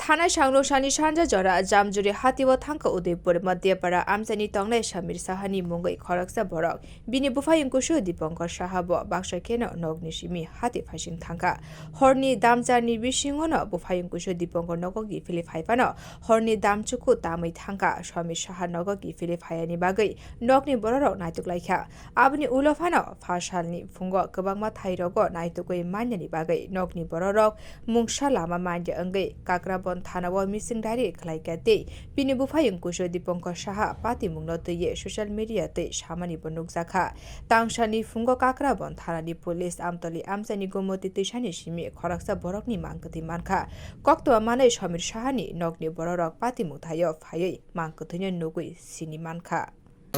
थाना सांलोशानी सानजा जरा जामजुरी हातिवा थांका उदयपुर मध्यपाड़ा आमचानी तंगलाय समीर साहानी मुंगै खरकसा बरक बिनि बुफायंकुशु दीपंकर साहाबो बाक्सा केनो नगनि सिमी हाति फाइसिं थांका हरनि दामजारनि बिसिङनो बुफायंकुशु दीपंकर नगगि फिलि फाइफानो हरनि दामचुकु तामै थांका समीर साहा नगगि फिलि फायानि बागै नगनि बररक नायतुकलाइखा आबनि उलफानो फासालनि फुंगो गोबांमा थाइरगो नायतुकै मान्यनि बागै नगनि बररक मुंसा लामा मान्य अंगै काक्राबन थानाव मिसिं डायरी खलाइकाते बिनि बुफायंकुशु दीपंकर साहा पाति मुंनो तैये सोशल मीडिया तै सामानि बनुकजाखा तांसानि फुंगो काक्राबन थानानि पुलिस आमतली आमसानि गोमती तैसानि सिमी खरकसा बरकनि मांकति मानखा कक्तवा मानै समीर साहानि नगनि बररक पाति मुथायो फायै मांकतिनो नुगै सिनि मानखा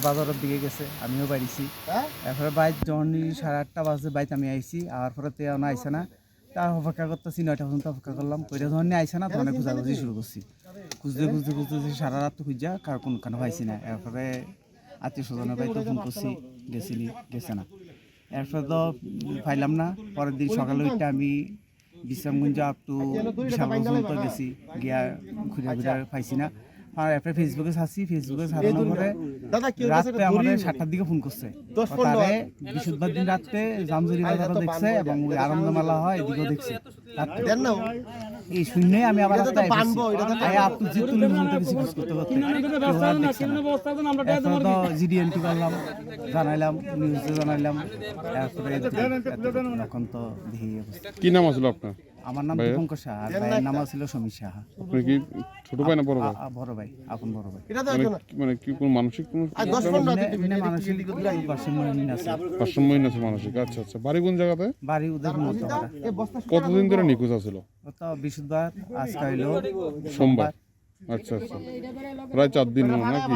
বাজারের দিকে গেছে আমিও বাড়িছি এরপরে বাইক যখনই 8:30 বাজে বাইক আমি আইছি আর পরে তেও না আইছে না তা অপেক্ষা করতেছি 9টা পর্যন্ত অপেক্ষা করলাম কইরা যখন আইছে না তখন খোঁজাখুঁজি শুরু করছি খুঁজতে সারা রাত খুঁজা কার কোনখানে পাইছি না এরপরে আত্মীয় স্বজনের বাড়িতে ফোন করছি গেছে না এরপরে তো পাইলাম না পরের দিন সকালে উঠে আমি বিশ্রামগঞ্জ আপ টু বিশাল পর্যন্ত গেছি গিয়া ঘুরে পাইছি না আর এরপরে ফেসবুকে ছাড়ানোর পরে রাত্রে আমাদের 7টার দিকে ফোন করছে তারে বৃহস্পতিবার দিন রাত্রে জামজুরি বাজারও দেখছে এবং ওই আনন্দমেলা হয় এদিকেও দেখছে এই শূন্যে আমি আবার জিডিএনটি করলাম জানাইলাম নিউজে জানাইলাম তারপরে এখন তো দেখি কি নাম আসলো আপনার? আমার নাম দীপঙ্কর সাহা আর ভাইয়ের নাম ছিল সমীর সাহা। আপনি কি ছোট ভাই না বড় ভাই? বড় ভাই, আপন বড় ভাই। মানে কি কোন মানসিক কোন ভারসাম্যহীন আছে মানসিক? আচ্ছা আচ্ছা। বাড়ি কোন জায়গাতে? বাড়ি উদয়পুর মধ্যপাড়া। কতদিন ধরে নিখোঁজ আছিল? তো বৃহস্পতিবার, আজকে হইলো সোমবার। আচ্ছা আচ্ছা, প্রায় 4 দিন নাকি?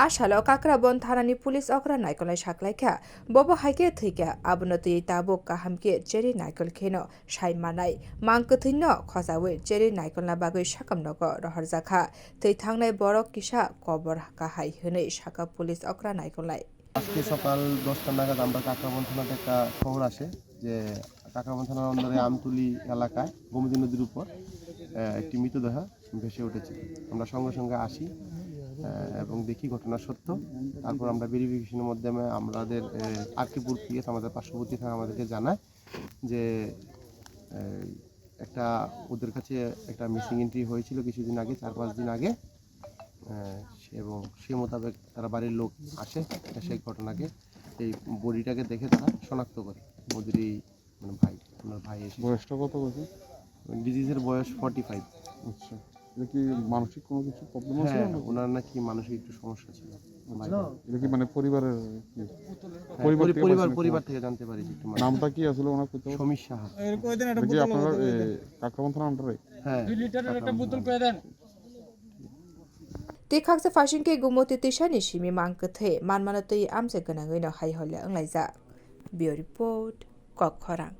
आशालो काक्राबन थानानि पुलिस अक्रा नायकलनाय साख्लायखा बबो हाइके थैका आबनतै ताबो काहामके चेरी नायकल खेनो साइ मानाय मांकथैन खजावे चेरी नायकलना बागै साकामनग रहरजाखा थै थांनाय बरक किसा कबर काहाय हनै साका पुलिस अक्रा नायकलनाय। আজকে সকাল 10টা নাগাদ আমরা কাকরাবন থানাতে একটা খবর আসে যে কাকরাবন থানার অন্দরে আমতুলি এলাকায় গোমতী নদীর উপর একটি মৃতদেহ ভেসে উঠেছে। আমরা সঙ্গে সঙ্গে আসি এবং দেখি ঘটনা সত্য। তারপর আমরা ভেরিফিকেশনের মাধ্যমে আমাদের আরকিপুর পিএস আমাদের পার্শ্ববর্তী থানা আমাদেরকে জানায় যে একটা ওদের কাছে একটা মিসিং এন্ট্রি হয়েছিল কিছুদিন আগে, 4-5 দিন আগে, এবং সে মোতাবেক তারা বাড়ির লোক আসে, সেই ঘটনাকে এই বডিটাকে দেখে তারা শনাক্ত করে মোদিরই মানে ভাই, ওনার ভাই এসে। বয়সটা কত বলছে? ডিজিজের বয়স 45। আচ্ছা, এটা কি মানসিক কোনো কিছু প্রবলেম আছে? হ্যাঁ, ওনার নাকি মানসিক একটু সমস্যা ছিল। এটা কি মানে পরিবারের কি? পরিবার থেকে জানতে পারি। নামটা কি আসলে ওনার? সমীর সাহা। কি আপনারা কাকরাবন থানা আন্ডারে? হ্যাঁ। 2 লিটারের একটা বোতল কয়ে দেন। तेखाक्से फाशिंके गुमति तिसानि सिमी मांकथे मानमानतै आमसे गोनाङैनो हायहले अंलायजा। बियो रिपोर्ट कखरां।